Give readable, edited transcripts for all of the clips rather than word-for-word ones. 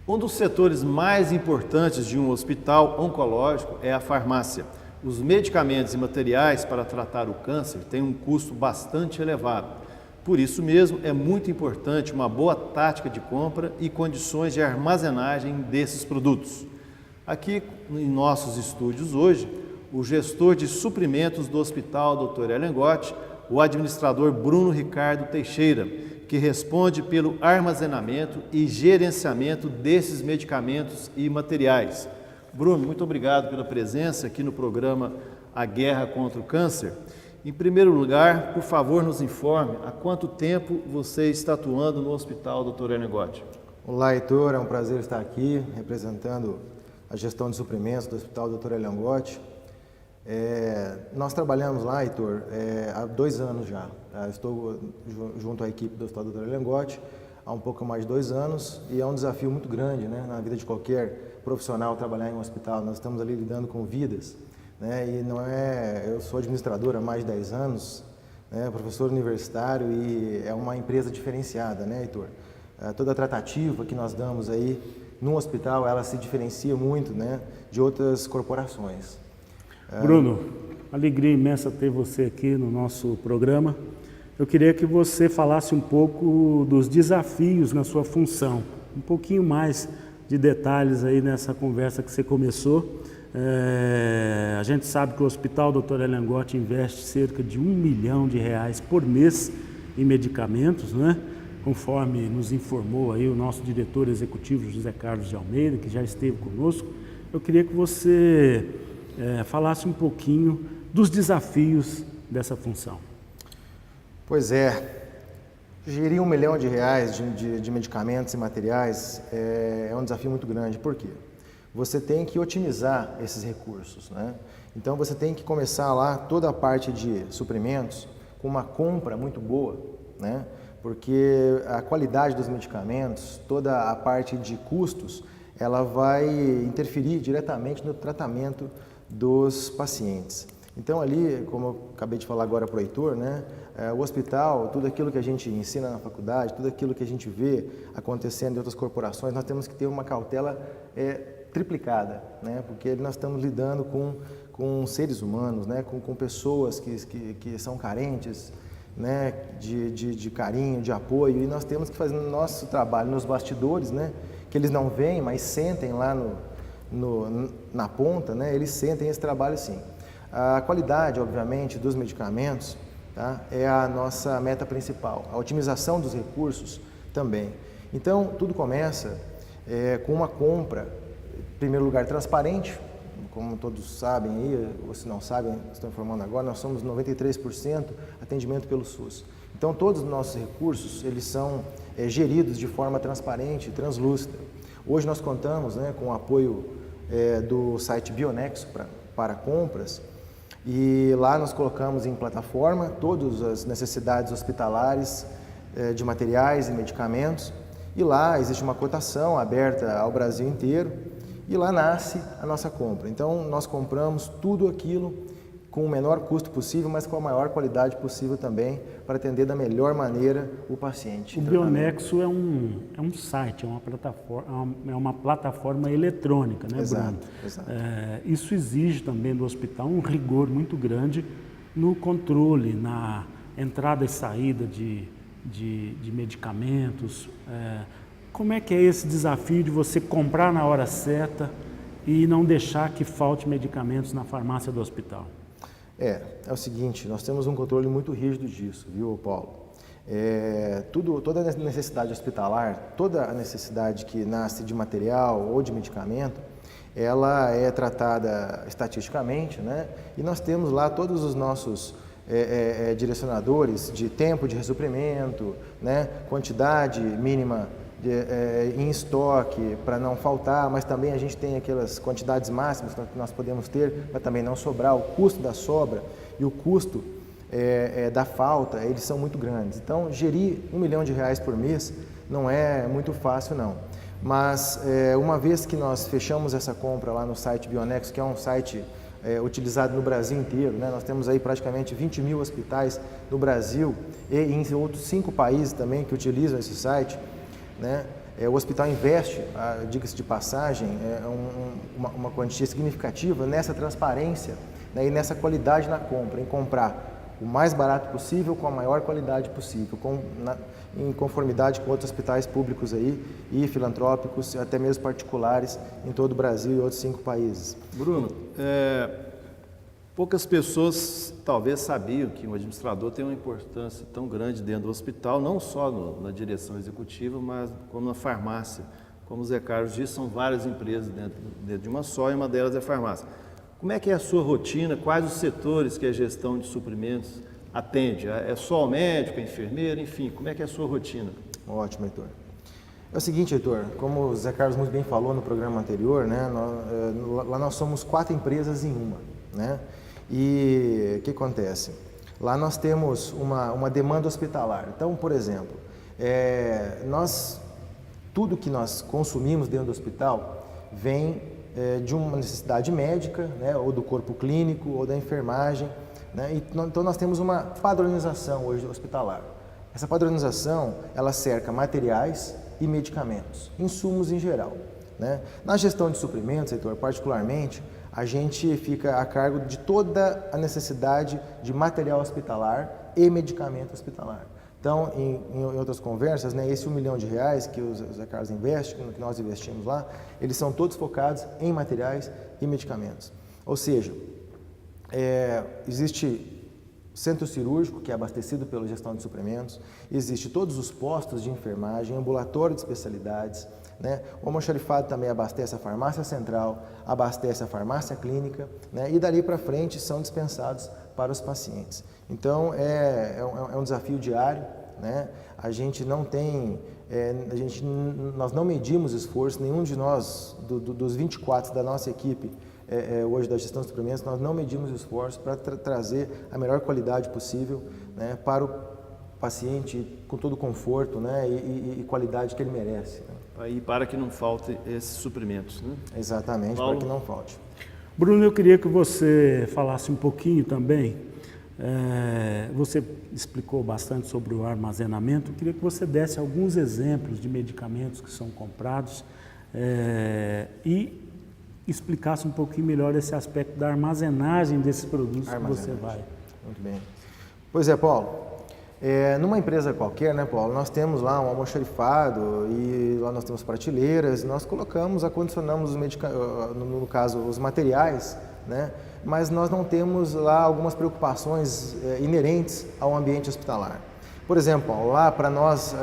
Um dos setores mais importantes de um hospital oncológico é a farmácia. Os medicamentos e materiais para tratar o câncer têm um custo bastante elevado. Por isso mesmo, é muito importante uma boa tática de compra e condições de armazenagem desses produtos. Aqui em nossos estúdios hoje, o gestor de suprimentos do Hospital Dr. Elengotti, o administrador Bruno Ricardo Teixeira, que responde pelo armazenamento e gerenciamento desses medicamentos e materiais. Bruno, muito obrigado pela presença aqui no programa A Guerra contra o Câncer. Em primeiro lugar, por favor, nos informe há quanto tempo você está atuando no Hospital Dr. Elengotti. Olá, Heitor, é um prazer estar aqui representando a gestão de suprimentos do Hospital Dr. Elengotti. Nós trabalhamos lá, Heitor, há 2 anos já. Estou junto à equipe do Hospital Dr. Elengotti há um pouco mais de 2 anos e é um desafio muito grande, né, na vida de qualquer profissional trabalhar em um hospital. Nós estamos ali lidando com vidas, né, e eu sou administrador há mais de 10 anos, né, professor universitário e é uma empresa diferenciada, né, Heitor? Toda a tratativa que nós damos aí no hospital, ela se diferencia muito, né, de outras corporações. Bruno, alegria imensa ter você aqui no nosso programa. Eu queria que você falasse um pouco dos desafios na sua função, um pouquinho mais de detalhes aí nessa conversa que você começou. A gente sabe que o Hospital Dr. Elengotti investe cerca de R$1 milhão por mês em medicamentos, né? Conforme nos informou aí o nosso diretor executivo José Carlos de Almeida, que já esteve conosco. Eu queria que você falasse um pouquinho dos desafios dessa função. Pois é, gerir R$1 milhão de medicamentos e materiais é um desafio muito grande. Por quê? Você tem que otimizar esses recursos, né? Então você tem que começar lá toda a parte de suprimentos com uma compra muito boa, né? Porque a qualidade dos medicamentos, toda a parte de custos, ela vai interferir diretamente no tratamento dos pacientes. Então ali, como eu acabei de falar agora para o Heitor, né, o hospital, tudo aquilo que a gente ensina na faculdade, tudo aquilo que a gente vê acontecendo em outras corporações, nós temos que ter uma cautela triplicada, né, porque nós estamos lidando com seres humanos, né, com pessoas que são carentes, né, de carinho, de apoio, e nós temos que fazer o nosso trabalho nos bastidores, né, que eles não veem, mas sentem lá na ponta, né, eles sentem esse trabalho sim. A qualidade, obviamente, dos medicamentos, tá, é a nossa meta principal. A otimização dos recursos também. Então, tudo começa com uma compra, em primeiro lugar, transparente, como todos sabem aí, ou se não sabem, estou informando agora, nós somos 93% atendimento pelo SUS. Então, todos os nossos recursos, eles são geridos de forma transparente, translúcida. Hoje nós contamos, né, com o apoio do site Bionexo para compras, e lá nós colocamos em plataforma todas as necessidades hospitalares de materiais e medicamentos, e lá existe uma cotação aberta ao Brasil inteiro, e lá nasce a nossa compra. Então nós compramos tudo aquilo com o menor custo possível, mas com a maior qualidade possível também, para atender da melhor maneira o paciente. O Bionexo é um site, é uma plataforma eletrônica, né, exato, Bruno? Exato. Isso exige também do hospital um rigor muito grande no controle, na entrada e saída de medicamentos. Como é que é esse desafio de você comprar na hora certa e não deixar que falte medicamentos na farmácia do hospital? É o seguinte, nós temos um controle muito rígido disso, viu, Paulo? Toda a necessidade hospitalar, toda a necessidade que nasce de material ou de medicamento, ela é tratada estatisticamente, né? E nós temos lá todos os nossos direcionadores de tempo de ressuprimento, né? Quantidade mínima em estoque para não faltar, mas também a gente tem aquelas quantidades máximas que nós podemos ter para também não sobrar. O custo da sobra e o custo da falta, eles são muito grandes. Então, gerir R$1 milhão por mês não é muito fácil, não. Mas, uma vez que nós fechamos essa compra lá no site Bionexo, que é um site utilizado no Brasil inteiro, né? Nós temos aí praticamente 20 mil hospitais no Brasil e em outros 5 países também que utilizam esse site, né? O hospital investe, diga-se de passagem, uma quantia significativa nessa transparência, né, e nessa qualidade na compra, em comprar o mais barato possível com a maior qualidade possível, em conformidade com outros hospitais públicos aí e filantrópicos, até mesmo particulares em todo o Brasil e outros 5 países. Bruno, poucas pessoas talvez sabiam que um administrador tem uma importância tão grande dentro do hospital, não só na direção executiva, mas como na farmácia. Como o Zé Carlos disse, são várias empresas dentro de uma só e uma delas é a farmácia. Como é que é a sua rotina? Quais os setores que a gestão de suprimentos atende? É só o médico, a enfermeira, enfim, como é que é a sua rotina? Ótimo, Heitor. É o seguinte, Heitor, como o Zé Carlos muito bem falou no programa anterior, né, lá nós somos 4 empresas em uma, né? E o que acontece? Lá nós temos uma demanda hospitalar. Então, por exemplo, tudo que nós consumimos dentro do hospital vem de uma necessidade médica, né, ou do corpo clínico, ou da enfermagem, né? Então nós temos uma padronização hoje hospitalar. Essa padronização, ela cerca materiais e medicamentos, insumos em geral, né? Na gestão de suprimentos, Heitor, particularmente, a gente fica a cargo de toda a necessidade de material hospitalar e medicamento hospitalar. Então, em outras conversas, né, esse R$1 milhão que o Zé Carlos investe, que nós investimos lá, eles são todos focados em materiais e medicamentos. Ou seja, existe centro cirúrgico, que é abastecido pela gestão de suprimentos, existe todos os postos de enfermagem, ambulatório de especialidades, né? O almoxarifado também abastece a farmácia central, abastece a farmácia clínica, né? E dali para frente são dispensados para os pacientes. Então, é um desafio diário, né? A gente não tem, nós não medimos esforço, nenhum de nós, dos 24 da nossa equipe, hoje da gestão de suprimentos, nós não medimos esforço para trazer a melhor qualidade possível, né, para o paciente com todo o conforto, né, e qualidade que ele merece, né? E para que não falte esses suprimentos, né? Exatamente, Paulo? para que não falte. Bruno, eu queria que você falasse um pouquinho também, você explicou bastante sobre o armazenamento, eu queria que você desse alguns exemplos de medicamentos que são comprados e explicasse um pouquinho melhor esse aspecto da armazenagem desses produtos que você vai. Muito bem. Pois é, Paulo. Numa empresa qualquer, né, Paulo, nós temos lá um almoxarifado e lá nós temos prateleiras, nós colocamos, acondicionamos no caso, os materiais, né, mas nós não temos lá algumas preocupações inerentes ao ambiente hospitalar. Por exemplo, Paulo, lá para nós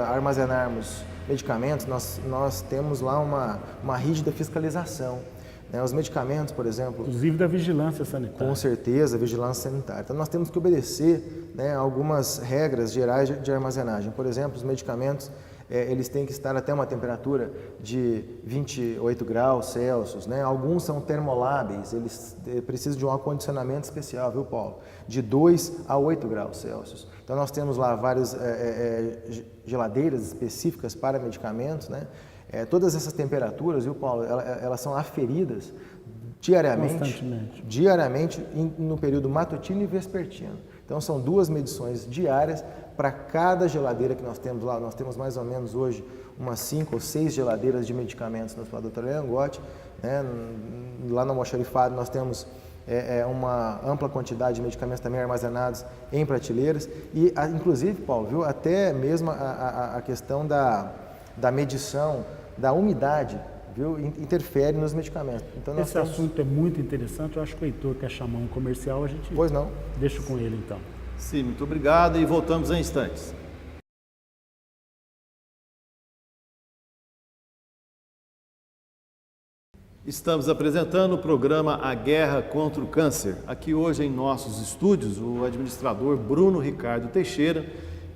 armazenarmos medicamentos, nós temos lá uma rígida fiscalização. Os medicamentos, por exemplo... Inclusive da vigilância sanitária. Com certeza, vigilância sanitária. Então, nós temos que obedecer, né, algumas regras gerais de armazenagem. Por exemplo, os medicamentos, eles têm que estar até uma temperatura de 28 graus Celsius, né? Alguns são termolábeis, eles precisam de um acondicionamento especial, viu, Paulo? De 2 a 8 graus Celsius. Então, nós temos lá várias geladeiras específicas para medicamentos, né? Todas essas temperaturas, viu, Paulo, elas são aferidas diariamente no período matutino e vespertino. Então, são 2 medições diárias para cada geladeira que nós temos lá. Nós temos mais ou menos hoje umas 5 ou 6 geladeiras de medicamentos no Hospital Dr. Langotti, né? Lá no almoxarifado nós temos uma ampla quantidade de medicamentos também armazenados em prateleiras e, inclusive, Paulo, viu, até mesmo a questão da medição da umidade, viu, interfere nos medicamentos. Então, esse assunto é muito interessante, eu acho que o Heitor quer chamar um comercial, a gente pois não. Deixa com ele então. Sim, muito obrigado e voltamos em instantes. Estamos apresentando o programa A Guerra contra o Câncer. Aqui hoje em nossos estúdios, o administrador Bruno Ricardo Teixeira,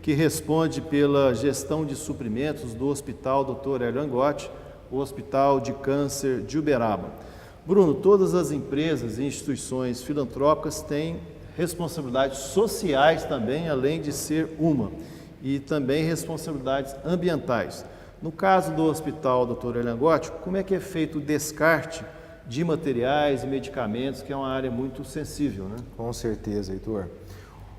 que responde pela gestão de suprimentos do Hospital Dr. Hélio Langotti, o Hospital de Câncer de Uberaba. Bruno, todas as empresas e instituições filantrópicas têm responsabilidades sociais também, além de ser uma, e também responsabilidades ambientais. No caso do Hospital Dr. Hélio Langotti, como é que é feito o descarte de materiais e medicamentos, que é uma área muito sensível, né? Com certeza, Heitor.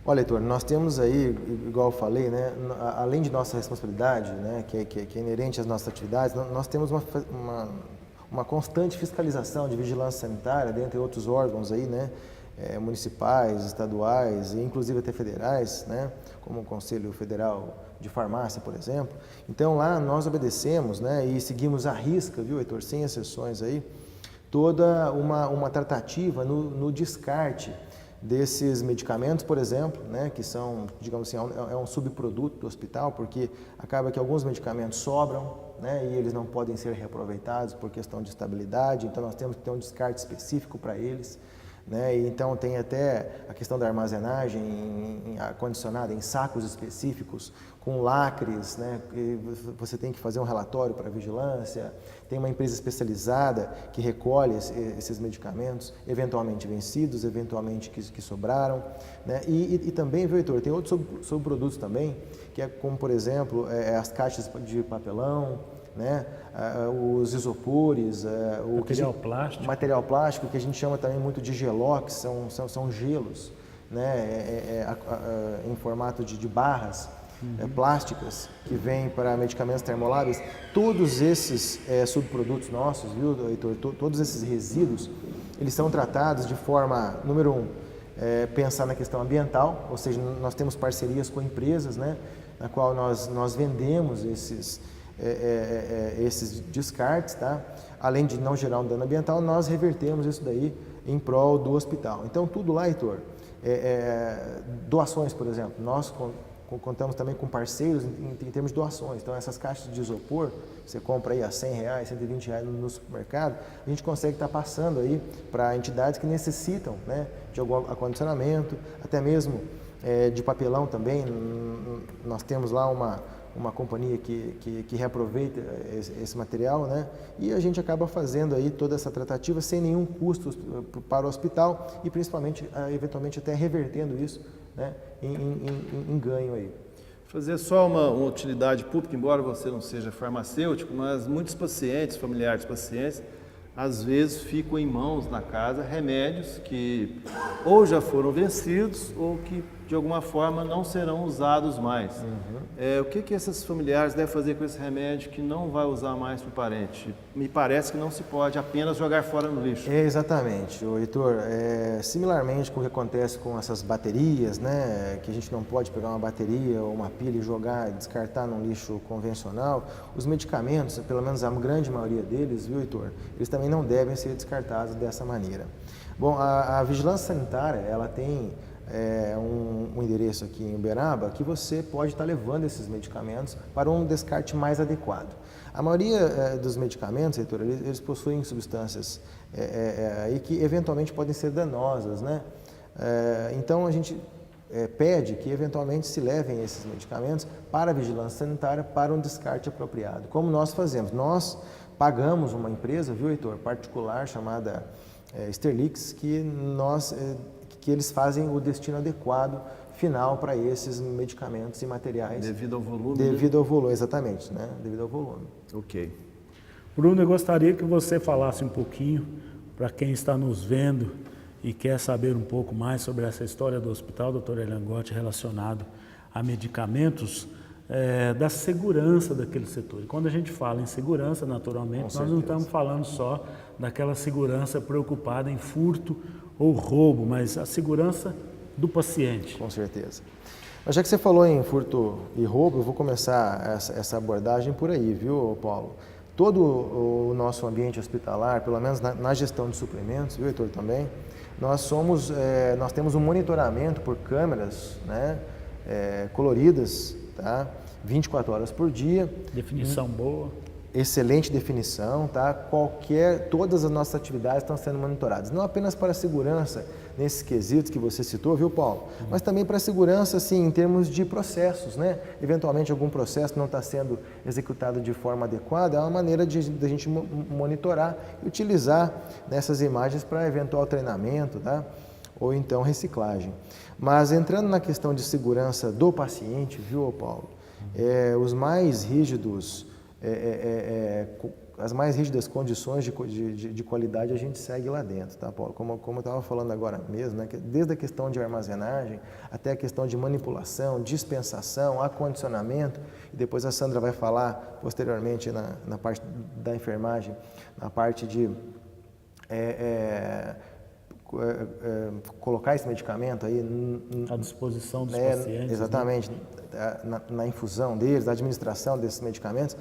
Olha, Heitor, nós temos aí, igual eu falei, né, além de nossa responsabilidade, né, que é inerente às nossas atividades, nós temos uma constante fiscalização de vigilância sanitária, dentre outros órgãos aí, né, municipais, estaduais e inclusive até federais, né, como o Conselho Federal de Farmácia, por exemplo. Então lá nós obedecemos, né, e seguimos à risca, viu, Heitor, sem exceções aí, toda uma tratativa no descarte desses medicamentos, por exemplo, né, que são, digamos assim, é um subproduto do hospital, porque acaba que alguns medicamentos sobram, né, e eles não podem ser reaproveitados por questão de estabilidade, então nós temos que ter um descarte específico para eles, né, e então tem até a questão da armazenagem acondicionada em sacos específicos, com lacres, né, e você tem que fazer um relatório para a vigilância, tem uma empresa especializada que recolhe esses medicamentos, eventualmente vencidos, eventualmente que sobraram, né, e também, viu, Heitor, tem outros subprodutos também, que é como, por exemplo, as caixas de papelão, né, os isopores, material plástico, que a gente chama também muito de gelox, são gelos, né, em formato de barras plásticas que vêm para medicamentos termoláveis. Todos esses subprodutos nossos, viu, Heitor, todos esses resíduos, eles são tratados de forma, número um, pensar na questão ambiental, ou seja, nós temos parcerias com empresas, né, na qual nós vendemos esses descartes, tá? Além de não gerar um dano ambiental, nós revertemos isso daí em prol do hospital. Então, tudo lá, Heitor, doações, por exemplo, nós contamos também com parceiros em termos de doações. Então, essas caixas de isopor, você compra aí a R$100, R$120 no supermercado, a gente consegue estar passando aí para entidades que necessitam, né, de algum acondicionamento, até mesmo de papelão também. Nós temos lá uma companhia que reaproveita esse material, né? E a gente acaba fazendo aí toda essa tratativa sem nenhum custo para o hospital e principalmente, eventualmente, até revertendo isso, né, em ganho aí. Fazer só uma utilidade pública, embora você não seja farmacêutico, mas muitos pacientes, familiares de pacientes, às vezes ficam em mãos na casa remédios que ou já foram vencidos ou que de alguma forma não serão usados mais. O que esses familiares devem fazer com esse remédio que não vai usar mais para o parente? Me parece que não se pode apenas jogar fora no lixo. Exatamente, Heitor. Similarmente com o que acontece com essas baterias, né, que a gente não pode pegar uma bateria ou uma pilha e jogar, descartar num lixo convencional, os medicamentos, pelo menos a grande maioria deles, viu, Heitor, eles também não devem ser descartados dessa maneira. Bom, a vigilância sanitária, ela tem um endereço aqui em Uberaba que você pode estar levando esses medicamentos para um descarte mais adequado. A maioria dos medicamentos, Heitor, eles possuem substâncias aí que eventualmente podem ser danosas, né? Então a gente pede que eventualmente se levem esses medicamentos para a vigilância sanitária para um descarte apropriado. Como nós fazemos? Nós pagamos uma empresa, viu, Heitor, particular chamada Sterlix, que eles fazem o destino adequado final para esses medicamentos e materiais. Devido ao volume? Devido ao volume, exatamente, né? Devido ao volume. Ok. Bruno, eu gostaria que você falasse um pouquinho para quem está nos vendo e quer saber um pouco mais sobre essa história do Hospital Dr. Elangotti relacionado a medicamentos, da segurança daquele setor. E quando a gente fala em segurança, naturalmente, nós não estamos falando só daquela segurança preocupada em furto ou roubo, mas a segurança do paciente. Com certeza. Mas já que você falou em furto e roubo, eu vou começar essa abordagem por aí, viu, Paulo? Todo o nosso ambiente hospitalar, pelo menos na gestão de suprimentos, viu, Heitor, também, nós temos um monitoramento por câmeras, né, coloridas, tá? 24 horas por dia. Definição boa. Excelente definição, tá? Todas as nossas atividades estão sendo monitoradas, não apenas para a segurança nesses quesitos que você citou, viu, Paulo? Mas também para a segurança, assim, em termos de processos, né? Eventualmente algum processo não está sendo executado de forma adequada, é uma maneira de a gente monitorar e utilizar nessas imagens para eventual treinamento, tá? Ou então reciclagem. Mas entrando na questão de segurança do paciente, viu, Paulo? Os mais rígidos as mais rígidas condições de qualidade a gente segue lá dentro, tá, Paulo? Como eu estava falando agora mesmo, né, que desde a questão de armazenagem até a questão de manipulação, dispensação, acondicionamento, e depois a Sandra vai falar posteriormente na parte da enfermagem, na parte de colocar esse medicamento aí à disposição dos pacientes. Exatamente, né? na infusão deles, na administração desses medicamentos.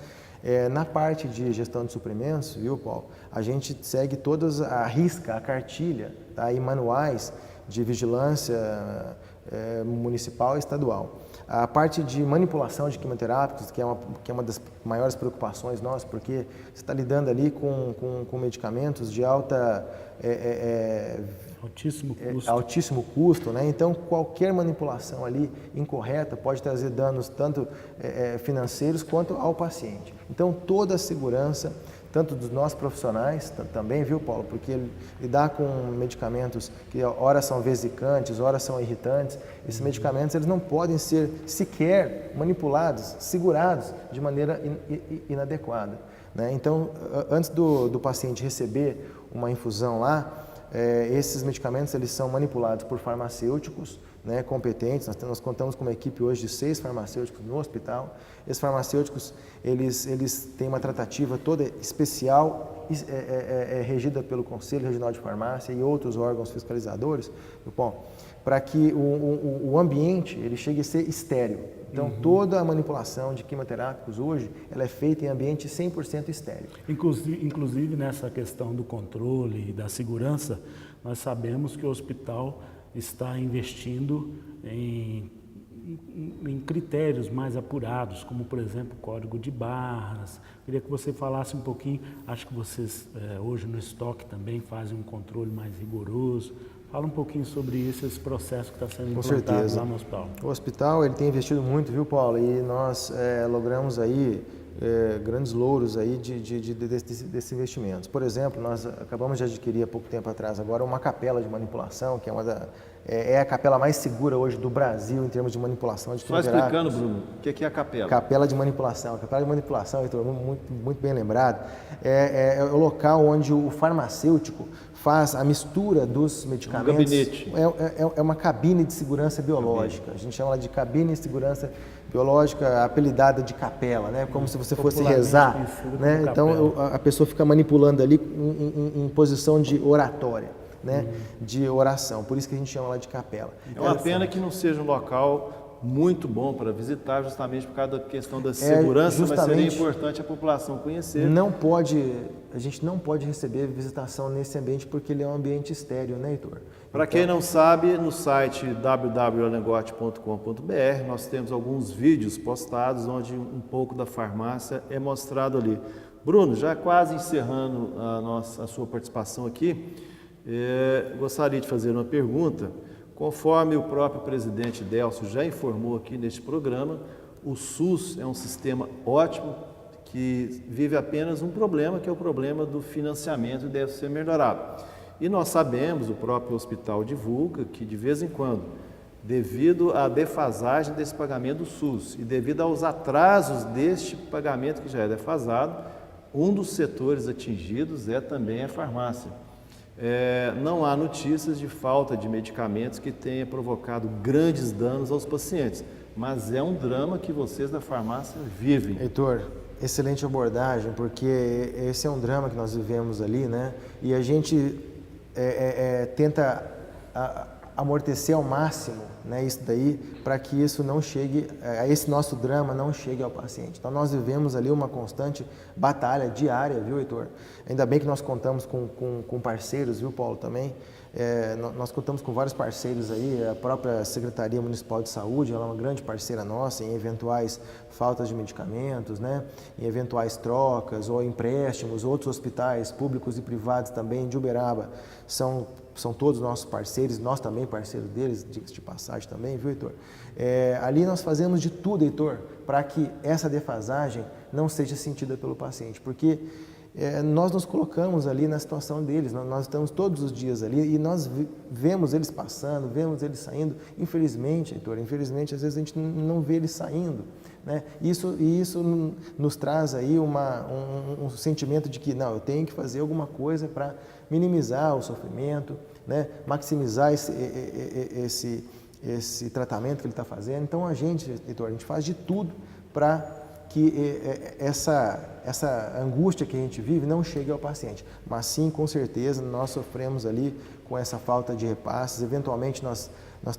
Na parte de gestão de suprimentos, viu, Paulo, a gente segue todas a risca, a cartilha, tá? E manuais de vigilância municipal e estadual. A parte de manipulação de quimioterápicos, que é uma das maiores preocupações nossas, porque você está lidando ali com medicamentos de altíssimo custo, né? Então, qualquer manipulação ali incorreta pode trazer danos tanto financeiros quanto ao paciente. Então, toda a segurança, tanto dos nossos profissionais também, viu, Paulo? Porque lidar com medicamentos que ora são vesicantes, ora são irritantes, esses medicamentos eles não podem ser sequer manipulados, segurados de maneira inadequada, né? Então, antes do paciente receber uma infusão lá, esses medicamentos eles são manipulados por farmacêuticos, né, competentes. Nós contamos com uma equipe hoje de 6 farmacêuticos no hospital. Esses farmacêuticos eles têm uma tratativa toda especial, regida pelo Conselho Regional de Farmácia e outros órgãos fiscalizadores, para que o ambiente ele chegue a ser estéril. Então, toda a manipulação de quimioterápicos hoje, ela é feita em ambiente 100% estéril. Inclusive, nessa questão do controle e da segurança, nós sabemos que o hospital está investindo em critérios mais apurados, como, por exemplo, código de barras. Queria que você falasse um pouquinho, acho que vocês hoje no estoque também fazem um controle mais rigoroso. Fala um pouquinho sobre isso, esse processo que está sendo implantado lá no hospital. O hospital ele tem investido muito, viu, Paulo? E nós logramos aí grandes louros aí desses investimentos. Por exemplo, nós acabamos de adquirir há pouco tempo atrás agora uma capela de manipulação, que é a capela mais segura hoje do Brasil em termos de manipulação de quimioterápicos. Só explicando, Bruno, o que é a capela? Capela de manipulação. A capela de manipulação, Heitor, muito bem lembrado, é o local onde o farmacêutico faz a mistura dos medicamentos. Um gabinete. É uma cabine de segurança biológica. A gente chama ela de cabine de segurança biológica, apelidada de capela, né? Como se você fosse rezar, né? Então a pessoa fica manipulando ali em posição de oratória, né? De oração. Por isso que a gente chama ela de capela. É uma pena que não seja um local muito bom para visitar, justamente por causa da questão da segurança, mas seria importante a população conhecer. A gente não pode receber visitação nesse ambiente porque ele é um ambiente estéril, né, Heitor? Para quem não sabe, no site www.negote.com.br nós temos alguns vídeos postados onde um pouco da farmácia é mostrado ali. Bruno, já quase encerrando a sua participação aqui, gostaria de fazer uma pergunta. Conforme o próprio presidente Delcio já informou aqui neste programa, o SUS é um sistema ótimo que vive apenas um problema, que é o problema do financiamento, e deve ser melhorado. E nós sabemos, o próprio hospital divulga, que de vez em quando, devido à defasagem desse pagamento do SUS e devido aos atrasos deste pagamento que já é defasado, um dos setores atingidos é também a farmácia. Não há notícias de falta de medicamentos que tenha provocado grandes danos aos pacientes, mas é um drama que vocês da farmácia vivem. Heitor, excelente abordagem, porque esse é um drama que nós vivemos ali, né? E a gente tenta amortecer ao máximo, né, isso daí, para que isso não chegue, esse nosso drama não chegue ao paciente. Então nós vivemos ali uma constante batalha diária, viu, Heitor? Ainda bem que nós contamos com parceiros, viu, Paulo, também. Nós contamos com vários parceiros aí, a própria Secretaria Municipal de Saúde, ela é uma grande parceira nossa em eventuais faltas de medicamentos, né, em eventuais trocas ou empréstimos. Outros hospitais públicos e privados também de Uberaba são todos nossos parceiros, nós também parceiros deles, diga-se de passagem também, viu, Heitor? Ali nós fazemos de tudo, Heitor, para que essa defasagem não seja sentida pelo paciente, porque nós nos colocamos ali na situação deles, nós estamos todos os dias ali e nós vemos eles passando, vemos eles saindo. Infelizmente, Heitor, às vezes a gente não vê eles saindo, né? Isso nos traz aí um sentimento de que, não, eu tenho que fazer alguma coisa para minimizar o sofrimento, né? Maximizar esse tratamento que ele está fazendo. Então, Heitor, a gente faz de tudo para que essa angústia que a gente vive não chegue ao paciente. Mas sim, com certeza, nós sofremos ali com essa falta de repasses. Eventualmente, nós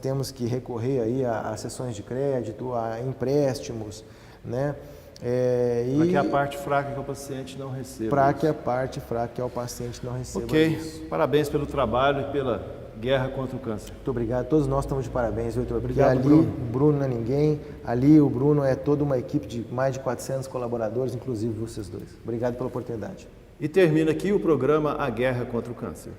temos que recorrer aí a sessões de crédito, a empréstimos, né? Para que a parte fraca que o paciente não receba. Para que a parte fraca que é o paciente não receba. Ok, isso. Parabéns pelo trabalho e pela guerra contra o câncer. Muito obrigado. Todos nós estamos de parabéns, Heitor. Obrigado, ali, Bruno. O Bruno não é ninguém. Ali, o Bruno é toda uma equipe de mais de 400 colaboradores, inclusive vocês dois. Obrigado pela oportunidade. E termina aqui o programa A Guerra contra o Câncer.